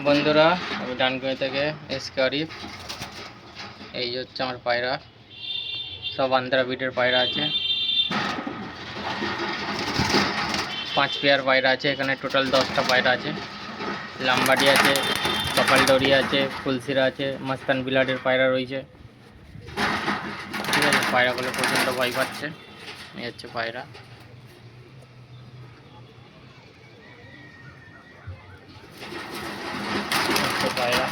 বন্ধুরা, আমি ডানকুনি থেকে এসকে আরিফ। এই যে হচ্ছে আমার পায়রা, সব আন্ধ্রা বিটের পায়রা আছে। 5 পেয়ার পায়রা আছে এখানে, টোটাল 10টা পায়রা আছে। লাম্বাডি আছে, কপালডরি আছে, ফুলসিরা আছে, মাস্তান বিলাডের পায়রা রয়েছে। ঠিক আছে, পায়রাগুলো প্রচণ্ড ভয় পাচ্ছে। এই হচ্ছে পায়রা। পায়রা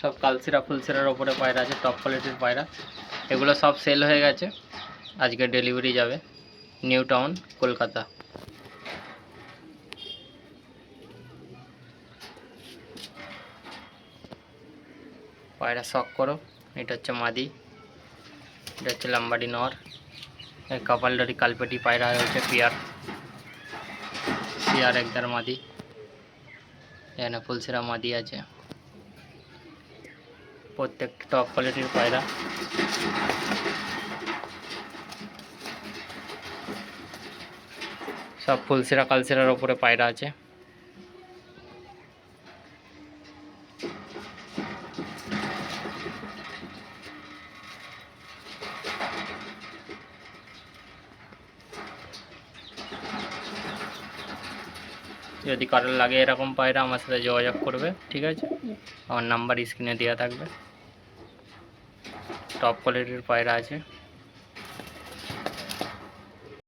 সব কালসিরা ফুলসিরার ওপরে পায়রা আছে, টপ কোয়ালিটির পায়রা। এগুলো সব সেল হয়ে গেছে, আজকে ডেলিভারি যাবে নিউ টাউন, কলকাতা। পায়রা শখ করো। এটা হচ্ছে মাদি, এটা হচ্ছে লাম্বাডি নর। কপালডরি কালপেটি পায়রা হচ্ছে পিয়ার একদার মাদি। এখানে ফুলসিরা মাদি আছে, প্রত্যেকটা টপ কোয়ালিটির পায়রা। সব ফুলসিরা কালসিরার ওপরে পায়রা আছে। যদি কারোর লাগে এরকম পায়রা, আমার সাথে যোগাযোগ করবে, ঠিক আছে? আমার নাম্বার স্ক্রিনে দেওয়া থাকবে। টপ কোয়ালিটির পায়রা আছে।